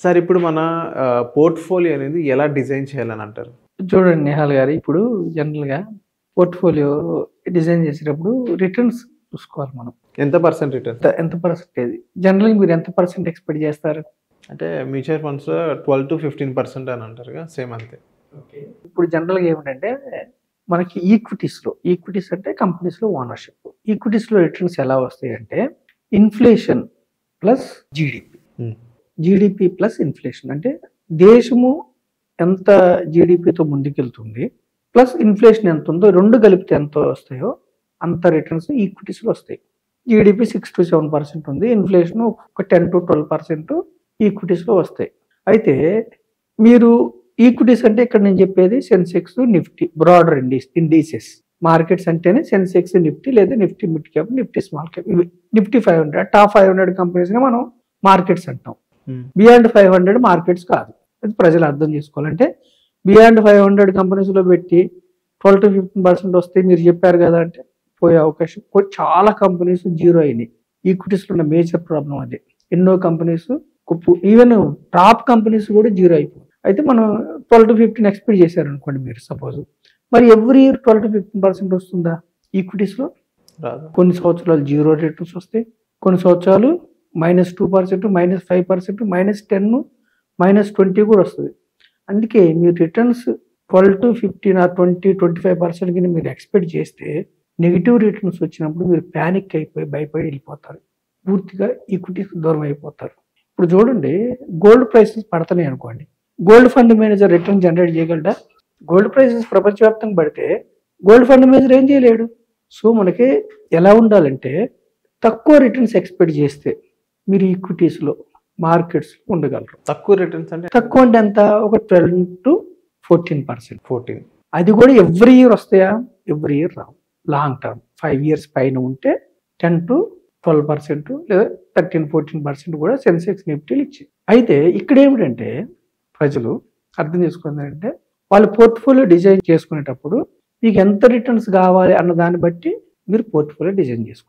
Sir ఇప్పుడు మన portfolio అనేది ఎలా డిజైన్ చేయాలని అంటారు? చూడండి నిహాల్ గారు, ఇప్పుడు జనరల్‌గా పోర్ట్‌ఫోలియో డిజైన్ చేసేటప్పుడు రిటర్న్స్ చూసుకోవాలి మనం. ఎంత పర్సెంట్ రిటర్న్? ఎంత పర్సెంటేజ్ జనరల్‌గా మీరు ఎంత పర్సెంట్ ఎక్స్‌పెక్ట్ చేస్తారు? అంటే మ్యూచువల్ ఫండ్స్‌లో 12-15% అని అంటారుగా, సేమ్ అంతే. ఇప్పుడు జనరల్‌గా ఏమిటంటే మనకి ఈక్విటీస్ అంటే కంపెనీస్‌లో ఓనర్‌షిప్. ఈక్విటీస్‌లో రిటర్న్స్ ఎలా వస్తాయంటే ఇన్‌ఫ్లేషన్ ప్లస్ జీడీపీ. హ్మ్. జీడీపీ ప్లస్ ఇన్‌ఫ్లేషన్ అంటే దేశము ఎంత జీడీపీతో ముందుకెళ్తుంది ప్లస్ ఇన్‌ఫ్లేషన్ ఎంత ఉందో రెండు కలిపితే ఎంత వస్తాయో అంత రిటర్న్స్ ఈక్విటీస్‌లో వస్తాయి. జీడీపీ 6-7% ఉంది. ఇన్‌ఫ్లేషన్ ఒక 10-12% ఈక్విటీస్‌లో వస్తాయి. అయితే మీరు ఈక్విటీస్ అంటే ఇక్కడ నేను చెప్పేది Sensex, Nifty, broader indices. Markets అంటేనే సెన్సెక్స్, నిఫ్టీ లేదా Nifty mid cap, Nifty small cap. ఇవి నిఫ్టీ 500 టాప్ 500 కంపెనీస్‌ని మనం మార్కెట్స్ అంటాం. బియాండ్ 500 మార్కెట్స్ కాదు. అది ప్రజలు అర్థం చేసుకోవాలంటే బియాండ్ 500 కంపెనీస్లో పెట్టి 12-15% వస్తే మీరు చెప్పారు కదా అంటే పోయే అవకాశం. చాలా కంపెనీస్ జీరో అయినాయి. ఈక్విటీస్లో ఉన్న మేజర్ ప్రాబ్లం అదే. ఎన్నో కంపెనీస్ ఈవెన్ టాప్ కంపెనీస్ కూడా జీరో అయిపోయి. అయితే మనం 12-15 ఎక్స్పెక్ట్ చేశారు అనుకోండి మీరు సపోజ్. మరి ఎవ్రీ ఇయర్ 12-15% వస్తుందా ఈక్విటీస్లో? రాదు. కొన్ని సంవత్సరాలు జీరో రిటర్న్స్ వస్తాయి, కొన్ని సంవత్సరాలు -2%, -5%, -10, -20 కూడా వస్తుంది. అందుకే మీరు రిటర్న్స్ 12-15 ఆర్ 20-25% కింద మీరు ఎక్స్పెక్ట్ చేస్తే నెగిటివ్ రిటర్న్స్ వచ్చినప్పుడు మీరు ప్యానిక్ అయిపోయి భయపడి వెళ్ళిపోతారు. పూర్తిగా ఈక్విటీస్ దూరం అయిపోతారు. ఇప్పుడు చూడండి, గోల్డ్ ప్రైసెస్ పడుతున్నాయి అనుకోండి, gold fund manager return generate చేయగలడా? గోల్డ్ ప్రైసెస్ ప్రపంచవ్యాప్తంగా పడితే గోల్డ్ ఫండ్ మేనేజర్ ఏం చేయలేడు. సో మనకి ఎలా ఉండాలంటే తక్కువ రిటర్న్స్ ఎక్స్పెక్ట్ చేస్తే మీరు ఈక్విటీస్లో మార్కెట్స్లో ఉండగలరు. తక్కువ రిటర్న్స్ అంటే తక్కువ అంటే ఎంత? ఒక 12-14%. 14. అది కూడా ఎవ్రీ ఇయర్ వస్తాయా? ఎవ్రీ ఇయర్ రావు. లాంగ్ టర్మ్ 5 years పైన ఉంటే 10-12% లేదా 13-14% కూడా సెన్సెక్స్, నిఫ్టీలు ఇచ్చాయి. అయితే ఇక్కడ ఏమిటంటే ప్రజలు అర్థం చేసుకుందంటే వాళ్ళ పోర్ట్ఫోలియో డిజైన్ చేసుకునేటప్పుడు మీకు ఎంత రిటర్న్స్ కావాలి అన్న దాన్ని బట్టి మీరు పోర్ట్ఫోలియో డిజైన్ చేసుకోవాలి.